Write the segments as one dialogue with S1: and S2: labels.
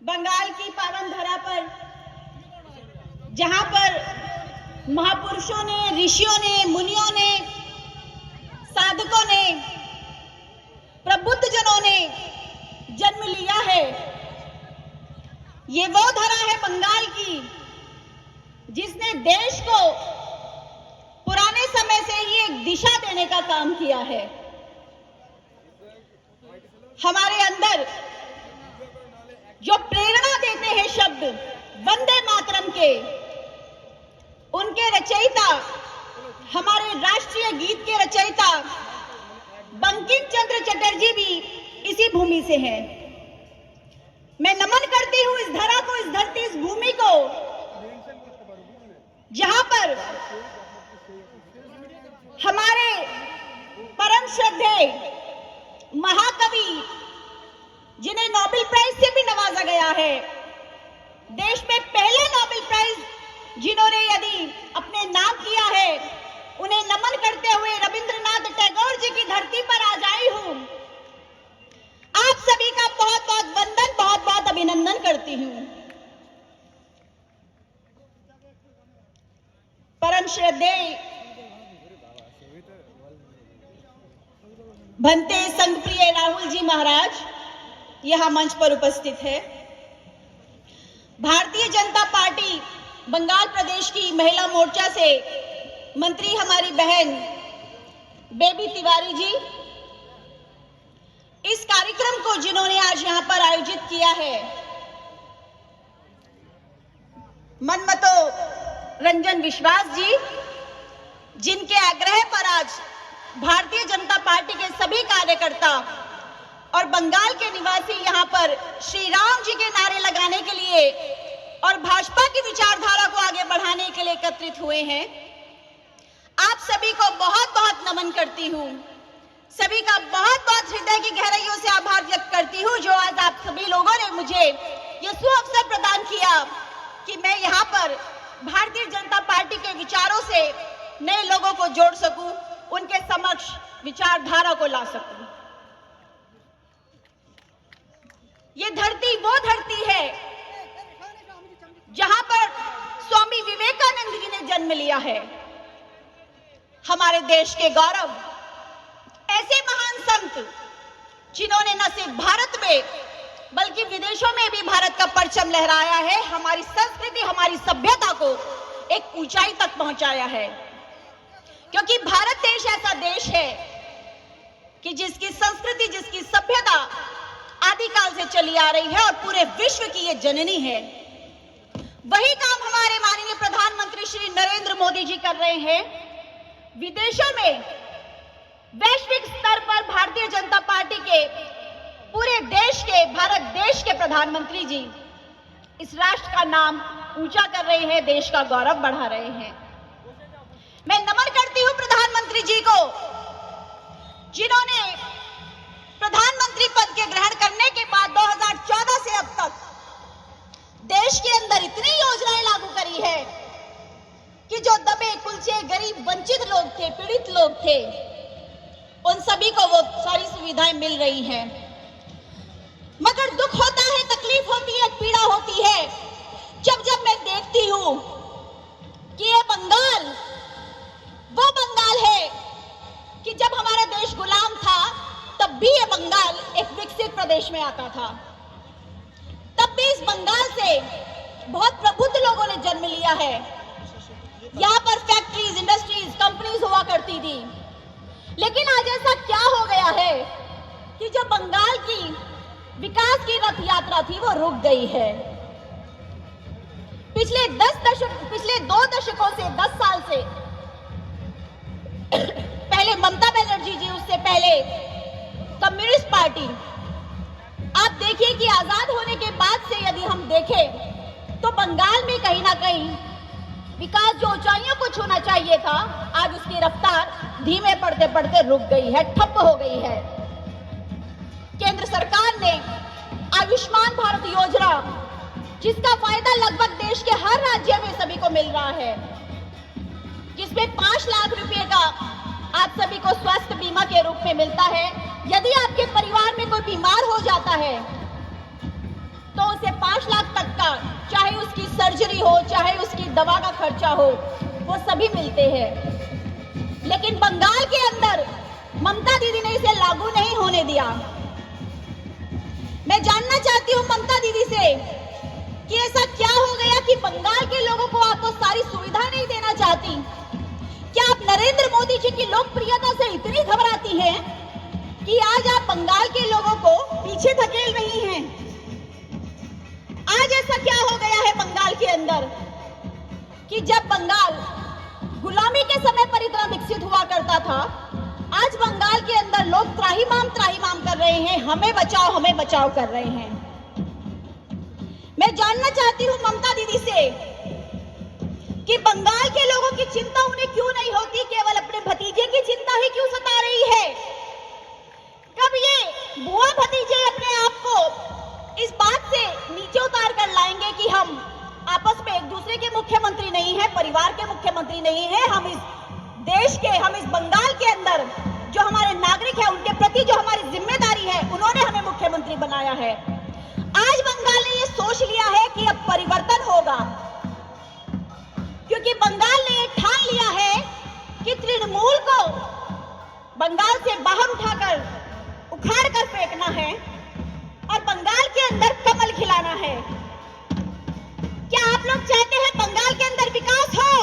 S1: बंगाल की पावन धरा पर, जहां पर महापुरुषों ने, ऋषियों ने, मुनियों ने, साधकों ने, प्रबुद्धजनों ने जन्म लिया है, ये वो धरा है बंगाल की जिसने देश को पुराने समय से ही एक दिशा देने का काम किया है। हमारे अंदर जो प्रेरणा देते हैं शब्द वंदे मातरम के, उनके रचयिता, हमारे राष्ट्रीय गीत के रचयिता बंकिम चंद्र चटर्जी भी इसी भूमि से हैं। मैं नमन करती हूं इस धरा को, इस धरती, इस भूमि को, जहां पर हमारे परम श्रद्धेय महाकवि, जिन्हें नोबेल प्राइज से भी नवाजा गया है, देश में पहला नोबेल प्राइज जिन्होंने यदि अपने नाम किया है, उन्हें नमन करते हुए रविंद्रनाथ टैगोर जी की धरती पर आज आई हूं। आप सभी का बहुत बहुत वंदन, बहुत बहुत अभिनंदन करती हूं। परम श्रद्धेय भंते संघप्रिय राहुल जी महाराज यहां मंच पर उपस्थित है। भारतीय जनता पार्टी बंगाल प्रदेश की महिला मोर्चा से मंत्री हमारी बहन बेबी तिवारी जी, इस कार्यक्रम को जिन्होंने आज यहां पर आयोजित किया है, मनमतो रंजन विश्वास जी, जिनके आग्रह पर आज भारतीय जनता पार्टी के सभी कार्यकर्ता और बंगाल के निवासी यहां पर श्री राम जी के नारे लगाने के लिए और भाजपा की विचारधारा को आगे बढ़ाने के लिए एकत्रित हुए हैं। आप सभी को बहुत बहुत नमन करती हूं। सभी का बहुत बहुत हृदय की गहराइयों से आभार व्यक्त करती हूं, जो आज आप सभी लोगों ने मुझे यह सुअवसर प्रदान किया कि मैं यहां पर भारतीय जनता पार्टी के विचारों से नए लोगों को जोड़ सकूं, उनके समक्ष विचारधारा को ला सकूं। ये धरती वो धरती है जहां पर स्वामी विवेकानंद जी ने जन्म लिया है। हमारे देश के गौरव, ऐसे महान संत जिन्होंने न सिर्फ भारत में बल्कि विदेशों में भी भारत का परचम लहराया है, हमारी संस्कृति, हमारी सभ्यता को एक ऊंचाई तक पहुंचाया है। क्योंकि भारत देश ऐसा देश है कि जिसकी संस्कृति, जिसकी सभ्यता आदिकाल से चली आ रही है और पूरे विश्व की ये जननी है। वही काम हमारे माननीय प्रधानमंत्री श्री नरेंद्र मोदी जी कर रहे हैं। विदेशों में वैश्विक स्तर पर भारतीय जनता पार्टी के पूरे देश के, भारत देश के प्रधानमंत्री जी इस राष्ट्र का नाम ऊंचा कर रहे हैं, देश का गौरव बढ़ा रहे हैं। मैं नमन करती हूं प्रधानमंत्री जी को, जिन्होंने प्रधानमंत्री पद के ग्रहण करने के बाद 2014 से अब तक देश के अंदर इतनी योजनाएं लागू करी है कि जो दबे कुचले, गरीब, वंचित लोग थे, पीड़ित लोग थे, उन सभी को वो सारी सुविधाएं मिल रही हैं। मगर दुख होता है, तकलीफ होती है, पीड़ा होती है, जब जब मैं देखती हूं कि ये बंगाल वो बंगाल है कि जब हमारा देश गुलाम था तब भी ये बंगाल एक विकसित प्रदेश में आता था। तब भी इस बंगाल से बहुत प्रबुद्ध लोगों ने जन्म लिया है। यहाँ पर फैक्ट्रीज, इंडस्ट्रीज, कंपनीज हुआ करती थी। लेकिन आज ऐसा क्या हो गया है कि जो बंगाल की विकास की रथ यात्रा थी वो रुक गई है। पिछले 2 दशकों से, 10 साल से, पहले ममता बनर्जी जी, उससे पहले कम्युनिस्ट पार्टी, आप देखिए कि आजाद होने के बाद से यदि हम देखें तो बंगाल में कहीं ना कहीं विकास जो ऊंचाइयों को छूना चाहिए था, आज उसकी रफ्तार धीमे पड़ते पड़ते रुक गई है, ठप्प हो गई है। केंद्र सरकार ने आयुष्मान भारत योजना, जिसका फायदा लगभग देश के हर राज्य में सभी को मिल रहा है, जिसमें 5 लाख रुपए का आप सभी को स्वास्थ्य बीमा के रूप में मिलता है। यदि आपके परिवार में कोई बीमार हो जाता है तो 2 से 5 लाख तक का, चाहे उसकी सर्जरी हो, चाहे उसकी दवा का खर्चा हो, वो सभी मिलते हैं। लेकिन बंगाल के अंदर ममता दीदी ने इसे लागू नहीं होने दिया। मैं जानना चाहती हूं ममता दीदी से कि ऐसा क्या हो गया कि बंगाल के लोगों को आप वो सारी सुविधा नहीं देना चाहती? क्या आप नरेंद्र मोदी जी की लोकप्रियता से इतनी घबराती हैं कि आज आप बंगाल के लोगों को पीछे धकेल रही हैं? आज ऐसा क्या हो गया है बंगाल के अंदर कि जब बंगाल गुलामी के समय पर इतना विकसित हुआ करता था, आज बंगाल के अंदर लोग त्राहिमाम कर रहे हैं, हमें बचाओ कर रहे हैं। मैं जानना चाहती हूं ममता दीदी से कि बंगाल के लोगों की चिंता उन्हें क्यों नहीं होती, केवल अपने भतीजे की चिंता ही क्यों सता रही है? कब ये बुआ भतीजे अपने आप को इस बात से नीचे उतार कर लाएंगे कि हम आपस में एक दूसरे के मुख्यमंत्री नहीं है, परिवार के मुख्यमंत्री नहीं है, हम इस देश के, हम इस बंगाल के अंदर जो हमारे नागरिक है उनके प्रति जो हमारी जिम्मेदारी है, उन्होंने हमें मुख्यमंत्री बनाया है। आज बंगाल ने ये सोच लिया है कि अब परिवर्तन होगा, क्योंकि बंगाल ने ये ठान लिया है कि तृणमूल को बंगाल से बाहर उठाकर उखाड़ कर फेंकना है और बंगाल के अंदर कमल खिलाना है। क्या आप लोग चाहते हैं बंगाल के अंदर विकास हो?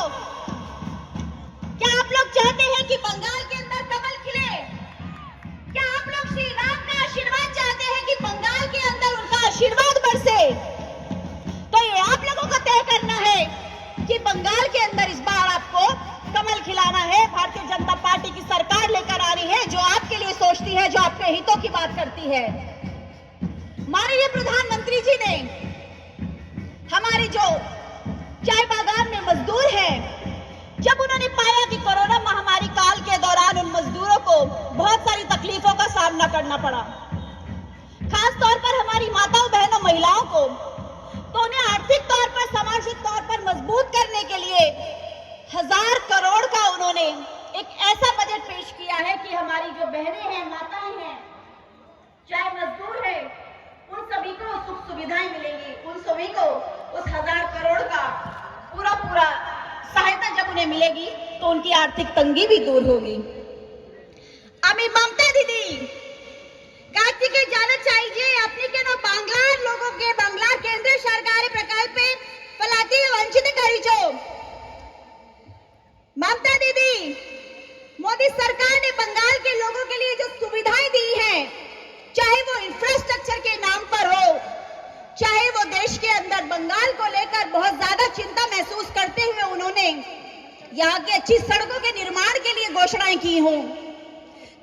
S1: क्या आप लोग चाहते हैं कि बंगाल के अंदर कमल खिले? क्या आप लोग श्री राम का आशीर्वाद चाहते हैं कि बंगाल के अंदर उनका आशीर्वाद बरसे? तो ये आप लोगों को तय करना है कि बंगाल के अंदर इस बार आपको कमल खिलाना है। भारतीय जनता पार्टी की सरकार लेकर आ रही है जो आपके लिए सोचती है, जो आपके हितों की बात करती है। माननीय प्रधानमंत्री जी ने हमारे जो चाय बागान में मजदूर हैं, जब उन्होंने पाया कि कोरोना महामारी काल के दौरान उन मजदूरों को बहुत सारी तकलीफों का सामना करना पड़ा, खास तौर पर हमारी माताओं बहनों महिलाओं को, तो उन्हें आर्थिक तौर पर, सामाजिक तौर पर मजबूत करने के लिए 1000 करोड़ का उन्होंने एक ऐसा बजट पेश किया है कि हमारी जो बहनें हैं, माताएं हैं, चाहे मजदूर है, उन सभी को सुख सुविधाएं मिलेंगी। उन सभी को उस 1000 करोड़ का पूरा सहायता जब उन्हें मिलेगी तो उनकी आर्थिक तंगी भी दूर होगी। আমি মমতা দিদি কাছ থেকে জানতে চাই যে আপনি কেন বাংলার লোককে বাংলার কেন্দ্র সরকারের প্রকল্পে ফলাতে বঞ্চিত করেছো? ममता दीदी, मोदी सरकार ने बंगाल के लोगों के लिए जो सुविधाएं दी हैं, चाहे वो इंफ्रास्ट्रक्चर के नाम पर हो, चाहे वो देश के अंदर बंगाल को लेकर बहुत ज्यादा चिंता महसूस करते हुए उन्होंने यहाँ की अच्छी सड़कों के निर्माण के लिए घोषणाएं की हों,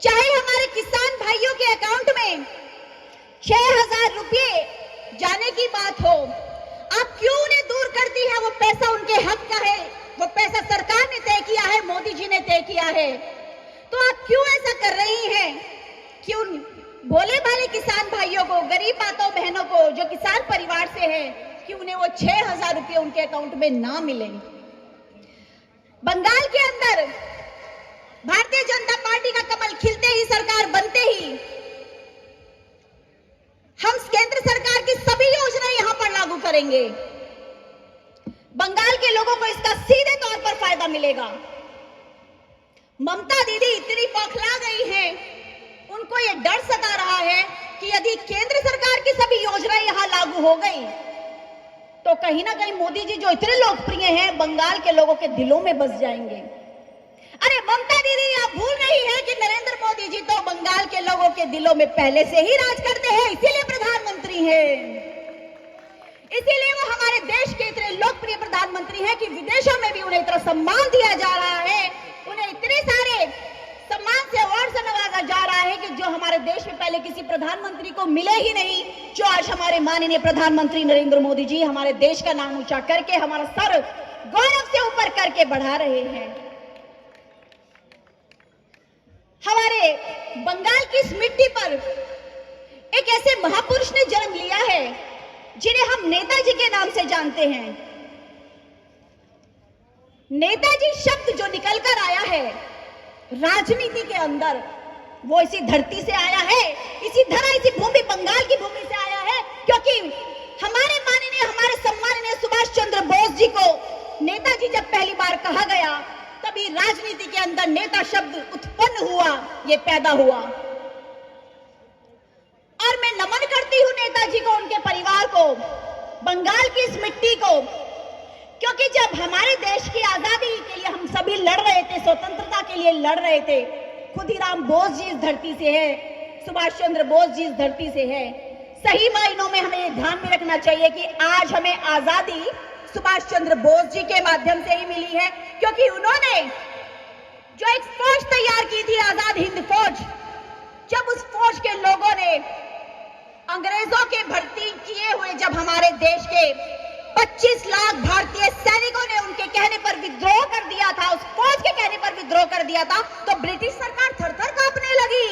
S1: चाहे हमारे किसान भाइयों के अकाउंट में 6000 रुपये जाने की बात हो, आप क्यों उन्हें दूर करती है? वो पैसा उनके हक का है, वो पैसा सरकार ने तय किया है, मोदी जी ने तय किया है, तो आप क्यों ऐसा कर रही हैं कि उन भोले भाले किसान भाइयों को, गरीब माताओं बहनों को जो किसान परिवार से है, कि उन्हें वो 6000 रुपये उनके अकाउंट में ना मिले? बंगाल के अंदर भारतीय जनता पार्टी का कमल खिलते ही, सरकार बनते ही, हम केंद्र सरकार की सभी योजनाएं यहां पर लागू करेंगे। बंगाल के लोगों को इसका सीधे तौर पर फायदा मिलेगा। ममता दीदी इतनी बौखला गई हैं, उनको यह डर सता रहा है कि यदि केंद्र सरकार की सभी योजनाएं यहां लागू हो गई तो कहीं ना कहीं मोदी जी जो इतने लोकप्रिय हैं, बंगाल के लोगों के दिलों में बस जाएंगे। अरे ममता दीदी, आप भूल रही है कि नरेंद्र मोदी जी तो बंगाल के लोगों के दिलों में पहले से ही राज करते हैं, इसीलिए प्रधानमंत्री हैं। इसीलिए वो हमारे देश के इतने लोकप्रिय प्रधानमंत्री हैं कि विदेशों में भी उन्हें इतना सम्मान दिया जा रहा है, उन्हें इतने सारे सम्मान से अवार्ड से नवाजा जा रहा है कि जो हमारे देश में पहले किसी प्रधानमंत्री को मिले ही नहीं, जो आज हमारे माननीय प्रधानमंत्री नरेंद्र मोदी जी हमारे देश का नाम ऊंचा करके, हमारा सर गौरव से ऊपर करके बढ़ा रहे हैं। हमारे बंगाल की इस मिट्टी पर एक ऐसे महापुरुष ने जन्म लिया है जिन्हें हम नेताजी के नाम से जानते हैं। नेताजी शब्द जो निकलकर आया है राजनीति के अंदर, वो इसी धरती से आया है, इसी धरा, इसी भूमि, बंगाल की भूमि से आया है, क्योंकि हमारे सम्माननीय सुभाष चंद्र बोस जी को नेताजी जब पहली बार कहा गया, तभी राजनीति के अंदर नेता शब्द उत्पन्न हुआ, ये पैदा हुआ। और मैं नमन करती हूं नेताजी को, उनके परिवार को, बंगाल की इस मिट्टी को, क्योंकि जब हमारे देश की आजादी के लिए हम सभी लड़ रहे थे, स्वतंत्रता के लिए लड़ रहे थे, खुदीराम बोस जी इस धरती से है, सुभाष चंद्र बोस जी इस धरती से है। सही मायनों में हमें ध्यान में रखना चाहिए कि आज हमें आजादी सुभाष चंद्र बोस जी के माध्यम से ही मिली है, क्योंकि उन्होंने जो एक फौज तैयार की थी, आजाद हिंद फौज, जब उस फौज के लोगों ने अंग्रेजों के भर्ती किए हुए जब हमारे देश के 25 लाख भारतीय सैनिकों ने उनके कहने पर विद्रोह कर दिया था, उस फौज के कहने पर विद्रोह कर दिया था, तो ब्रिटिश सरकार थर-थर कांपने लगी।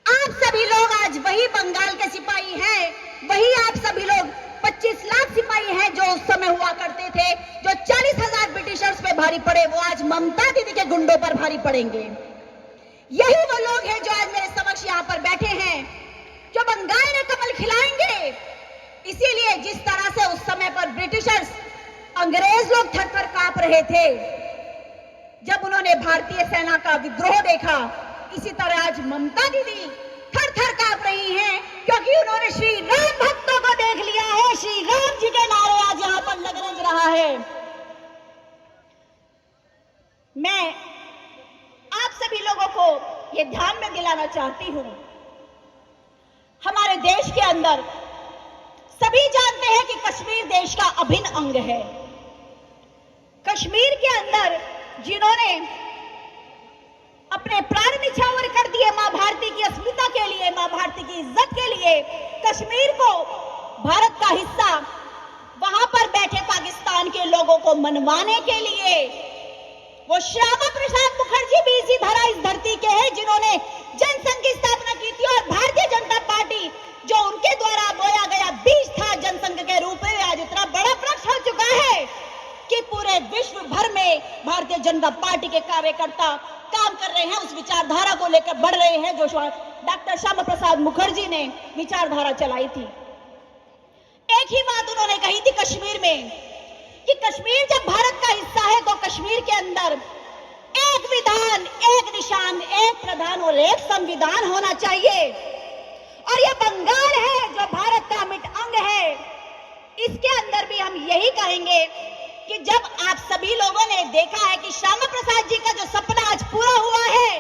S1: आप सभी लोग आज वही बंगाल के सिपाही हैं, वही आप सभी लोग 25 लाख सिपाही हैं जो उस समय हुआ करते थे, जो 40,000 ब्रिटिशर्स पे भारी पड़े, वो आज ममता दीदी के गुंडों पर भारी पड़ेंगे। यही वो लोग हैं जो आज मेरे समक्ष यहाँ पर बैठे हैं, जो बंगाल में कमल खिलाएंगे। इसीलिए जिस तरह से उस समय पर ब्रिटिशर्स, अंग्रेज लोग थर-थर कांप रहे थे जब उन्होंने भारतीय सेना का विद्रोह देखा, इसी तरह आज ममता दीदी थर-थर कांप रही हैं, क्योंकि उन्होंने श्री राम भक्तों को देख लिया है। श्री राम जी के नारे आज यहां पर लग रहा है। मैं आप सभी लोगों को यह ध्यान में दिलाना चाहती हूं, हमारे देश के अंदर सभी जानते हैं कि कश्मीर देश का अभिन्न अंग है। कश्मीर के अंदर जिन्होंने अपने प्राण निछावर कर दिए मां भारती की अस्मिता के लिए, मां भारती की इज्जत के लिए, कश्मीर को भारत का हिस्सा वहां पर बैठे पाकिस्तान के लोगों को मनवाने के लिए, वो श्यामा प्रसाद मुखर्जी भी इसी तरह इस धरती के हैं जिन्होंने जनसंघ की स्थापना की थी। और भारतीय जनता पार्टी जो उनके द्वारा बोया गया बीज था जनसंघ के रूप में, आज इतना बड़ा वृक्ष हो चुका है कि पूरे विश्व भर में भारतीय जनता पार्टी के कार्यकर्ता काम कर रहे हैं, उस विचारधारा को लेकर बढ़ रहे हैं जो डॉक्टर श्यामा प्रसाद मुखर्जी ने विचारधारा चलाई थी। एक ही बात उन्होंने कही थी कश्मीर में कि कश्मीर जब भारत का हिस्सा है तो कश्मीर के अंदर एक विधान, एक निशान, एक प्रधान और एक संविधान होना चाहिए। और यह बंगाल है जो भारत का अमिट अंग है, इसके अंदर भी हम यही कहेंगे कि जब आप सभी लोगों ने देखा है कि श्यामा प्रसाद जी का जो सपना आज पूरा हुआ है,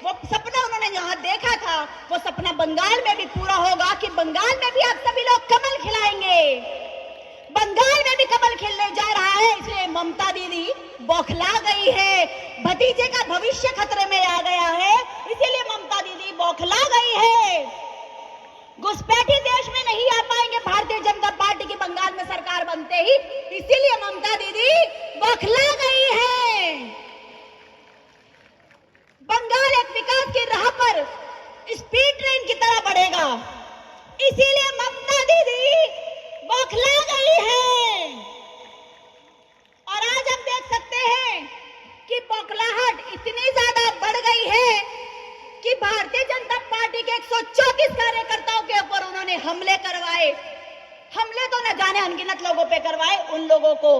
S1: वो सपना उन्होंने जहां देखा था, वो सपना बंगाल में भी पूरा होगा कि बंगाल में भी आप सभी लोग कमल खिलाएंगे। बंगाल में भी कमल खिलने जा रहा है, इसलिए ममता दीदी बौखला गई है, भतीजे का भविष्य खतरे में आ गया है, इसीलिए ममता दीदी बौखला गई है। घुसपैठी देश में नहीं आ पाएंगे भारतीय जनता पार्टी की बंगाल में सरकार बनते ही, इसीलिए ममता दीदी बौखला गई है। बंगाल एक विकास की राह पर स्पीड ट्रेन की तरह बढ़ेगा, इसीलिए ममता दीदी बौखला गई है। और आज हम देख सकते हैं कि बौखलाहट इतनी ज्यादा बढ़ गई है कि भारतीय जनता पार्टी के 134 कार्यकर्ताओं के ऊपर उन्होंने हमले करवाए। हमले तो न जाने अनगिनत लोगों पे करवाए, उन लोगों को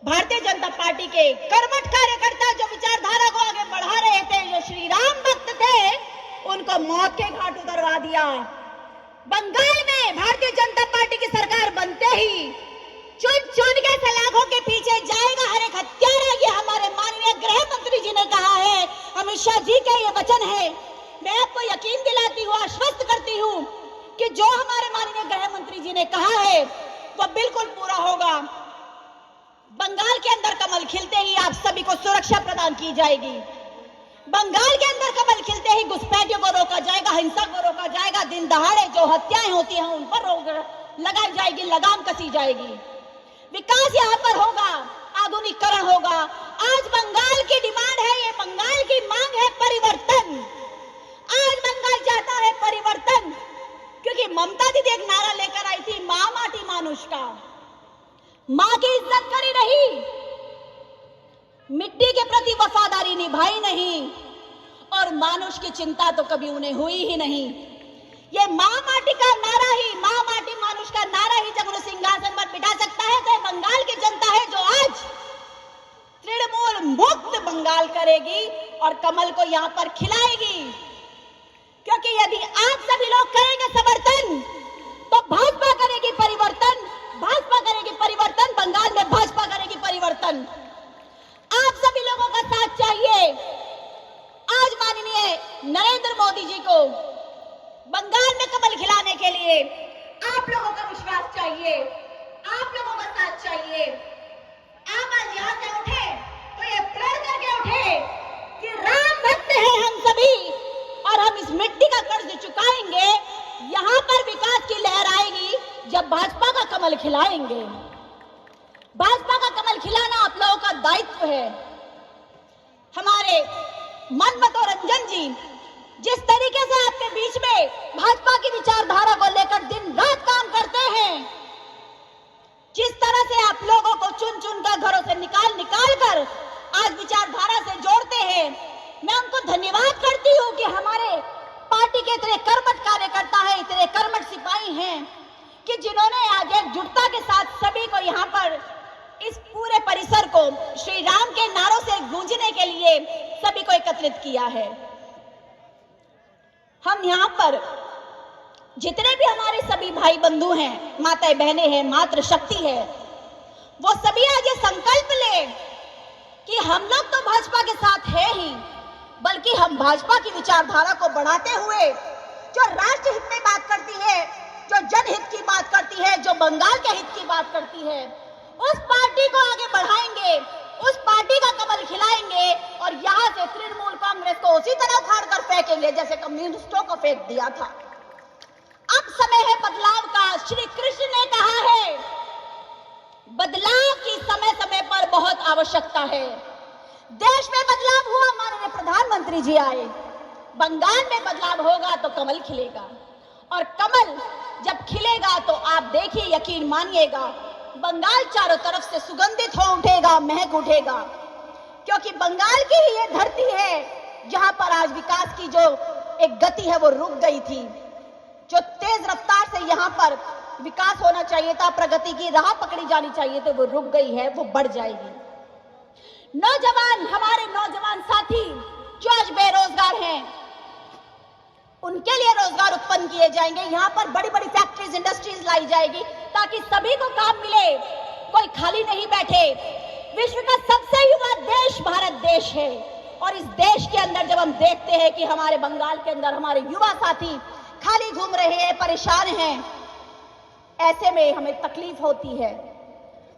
S1: भारतीय जनता पार्टी के कर्मठ कार्यकर्ता जो विचारधारा को आगे बढ़ा रहे थे, जो श्री राम भक्त थे, उनको मौत के घाट उतरवा दिया। बंगाल में भारतीय जनता पार्टी की सरकार बनते ही चुन चुन के सलाखों के पीछे जाएगा हर एक हत्यारा, ये हमारे माननीय गृह मंत्री जी ने कहा है, अमित शाह जी का ये वचन है। मैं आपको यकीन दिलाती हूँ, आश्वस्त करती हूँ कि जो हमारे माननीय गृह मंत्री जी ने कहा है वो बिल्कुल पूरा होगा। बंगाल के अंदर कमल खिलते ही आप सभी को सुरक्षा प्रदान की जाएगी। बंगाल के अंदर कमल खिलते ही घुसपैठियों को रोका जाएगा, हिंसा को रोका जाएगा, दिन दहाड़े जो हत्याएं होती हैं उन पर रोक लगाई जाएगी, लगाम कसी जाएगी। विकास यहाँ पर होगा, आधुनिकीकरण होगा। आज बंगाल की डिमांड है, ये बंगाल की मांग है परिवर्तन। आज बंगाल चाहता है परिवर्तन, क्योंकि ममता दीदी एक नारा लेकर आई थी, मां माटी मानुष का, मां की इज्जत करी नहीं, मिट्टी के प्रति वफादारी निभाई नहीं, और मानुष की चिंता तो कभी उन्हें हुई ही नहीं। ये मां माटी का नारा ही, मां माटी करेगी और कमल को यहाँ पर खिलाएगी। क्योंकि यदि आप सभी लोग करेंगे समर्थन तो भाजपा करेगी परिवर्तन, भाजपा करेगी परिवर्तन, बंगाल में भाजपा करेगी परिवर्तन। आप सभी लोगों का साथ चाहिए। आज माननीय नरेंद्र मोदी जी को बंगाल में कमल खिलाने के लिए आप लोगों का विश्वास चाहिए, आप लोगों का साथ चाहिए। आप आज यहाँ से उठे तो ये प्रण करके उठे कि राम भक्त हैं हम सभी और हम इस मिट्टी का कर्ज चुकाएंगे। यहाँ पर विकास की लहर आएगी जब भाजपा का कमल खिलाएंगे। भाजपा का कमल खिलाना आप लोगों का दायित्व है। हमारे मनमतो रंजन जी जिस तरीके से आपके बीच में भाजपा की विचारधारा को लेकर दिन रात काम करते हैं, जिस तरह से आप लोगों को चुन चुन कर घरों से निकाल कर आज विचारधारा से जोड़ते हैं, मैं उनको धन्यवाद करती हूँ कि हमारे पार्टी के इतने कर्मठ कार्यकर्ता हैं, इतने कर्मठ सिपाही हैं कि जिन्होंने आज एकजुटता के साथ सभी को यहाँ पर इस पूरे परिसर को श्री राम के नारों से गूंजने के लिए सभी को एकत्रित किया है। हम यहाँ पर जितने भी हमारे सभी भाई बंधु हैं, माताएं बहनें हैं, मातृ शक्ति है, वो सभी आज ये संकल्प ले कि हम लोग तो भाजपा के साथ है ही, बल्कि हम भाजपा की विचारधारा को बढ़ाते हुए जो राष्ट्र हित में बात करती है, जो जनहित की बात करती है, जो बंगाल के हित की बात करती है, उस पार्टी को आगे बढ़ाएंगे, उस पार्टी का कमल खिलाएंगे और यहाँ से तृणमूल कांग्रेस को उसी तरह उखाड़ कर फेंकेंगे जैसे कम्युनिस्टों को फेंक दिया था। अब समय है बदलाव का। श्री कृष्ण ने कहा है बदलाव की समय समय पर बहुत आवश्यकता है। देश में बदलाव हुआ, माननीय प्रधानमंत्री जी आए, बंगाल में बदलाव होगा तो कमल खिलेगा और कमल जब खिलेगा तो आप देखिए, यकीन मानिएगा, बंगाल चारों तरफ से सुगंधित हो उठेगा, महक उठेगा। क्योंकि बंगाल की ही ये धरती है जहां पर आज विकास की जो एक गति है वो रुक गई थी। जो तेज रफ्तार से यहाँ पर विकास होना चाहिए था, प्रगति की राह पकड़ी जानी चाहिए थी, वो रुक गई है, वो बढ़ जाएगी। नौजवान, हमारे नौजवान साथी जो आज बेरोजगार हैं, उनके लिए रोजगार उत्पन्न किए जाएंगे। यहाँ पर बड़ी बड़ी फैक्ट्रीज, इंडस्ट्रीज लाई जाएगी ताकि सभी को काम मिले, कोई खाली नहीं बैठे। विश्व का सबसे युवा देश भारत देश है और इस देश के अंदर जब हम देखते हैं कि हमारे बंगाल के अंदर हमारे युवा साथी खाली घूम रहे हैं, परेशान हैं, ऐसे में हमें तकलीफ होती है।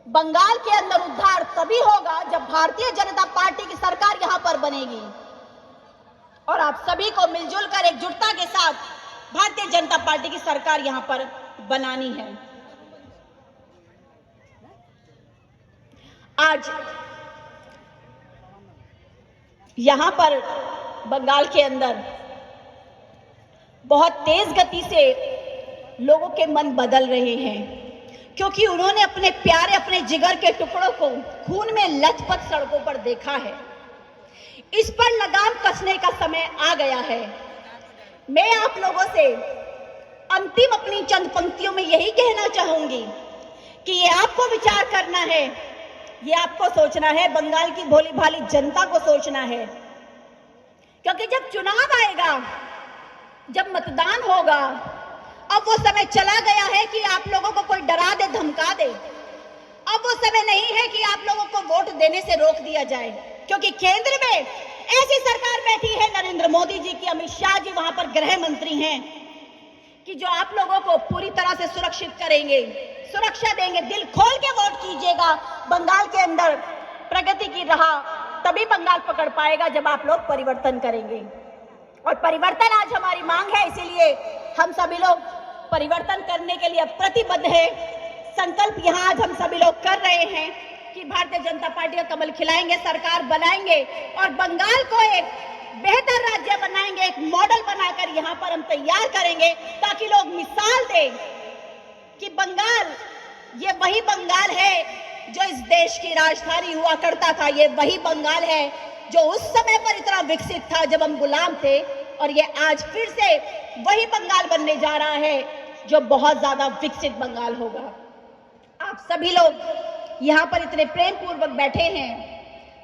S1: बंगाल के अंदर उद्धार तभी होगा जब भारतीय जनता पार्टी की सरकार यहाँ पर बनेगी और आप सभी को मिलजुल कर एकजुटता के साथ भारतीय जनता पार्टी की सरकार यहाँ पर बनानी है। आज यहाँ पर बंगाल के अंदर बहुत तेज गति से लोगों के मन बदल रहे हैं क्योंकि उन्होंने अपने प्यारे, अपने जिगर के टुकड़ों को खून में लथपथ सड़कों पर देखा है। इस पर लगाम कसने का समय आ गया है। मैं आप लोगों से अंतिम अपनी चंद पंक्तियों में यही कहना चाहूंगी कि ये आपको विचार करना है, ये आपको सोचना है, बंगाल की भोली भाली जनता को सोचना है। क्योंकि जब चुनाव आएगा, जब मतदान होगा, अब वो समय चला गया है कि आप लोगों को कोई डरा दे, धमका दे। अब वो समय नहीं है कि आप लोगों को वोट देने से रोक दिया जाए, क्योंकि केंद्र में ऐसी सरकार बैठी है नरेंद्र मोदी जी की, अमित शाह जी वहां पर गृह मंत्री हैं कि जो आप लोगों को पूरी तरह से सुरक्षित करेंगे, सुरक्षा देंगे। दिल खोल के वोट कीजिएगा। बंगाल के अंदर प्रगति की राह तभी बंगाल पकड़ पाएगा जब आप लोग परिवर्तन करेंगे और परिवर्तन आज हमारी मांग है। इसीलिए हम सभी लोग परिवर्तन करने के लिए प्रतिबद्ध है। संकल्प यहाँ आज हम सभी लोग कर रहे हैं कि भारतीय जनता पार्टी का कमल खिलाएंगे, सरकार बनाएंगे और बंगाल को एक बेहतर राज्य बनाएंगे, एक मॉडल बनाकर यहाँ पर हम तैयार करेंगे ताकि लोग मिसाल दें कि बंगाल ये वही बंगाल है जो इस देश की राजधानी हुआ करता था। ये वही बंगाल है जो उस समय पर इतना विकसित था जब हम गुलाम थे और ये आज फिर से वही बंगाल बनने जा रहा है जो बहुत ज्यादा विकसित बंगाल होगा। आप सभी लोग यहाँ पर इतने प्रेम पूर्वक बैठे हैं,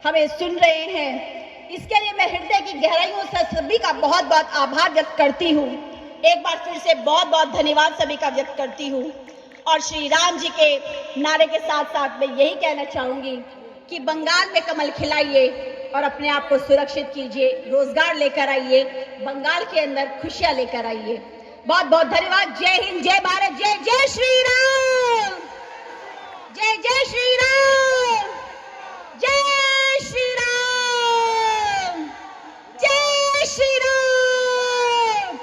S1: हमें सुन रहे हैं। इसके लिए मैं हृदय की गहराइयों से सभी का बहुत बहुत आभार व्यक्त करती हूँ। एक बार फिर से बहुत बहुत धन्यवाद सभी का व्यक्त करती हूँ। और श्री राम जी के नारे के साथ साथ मैं यही कहना चाहूंगी कि बंगाल में कमल खिलाइए और अपने आप को सुरक्षित कीजिए, रोजगार लेकर आइए, बंगाल के अंदर खुशियां लेकर आइए। बहुत बहुत धन्यवाद। जय हिंद, जय भारत, जय जय श्री राम, जय जय श्री राम, जय श्री राम, जय श्री राम।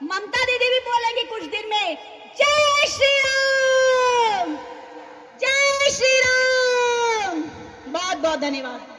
S1: ममता दीदी भी बोलेंगी कुछ दिन में, जय श्री राम, जय श्री राम। बहुत बहुत धन्यवाद।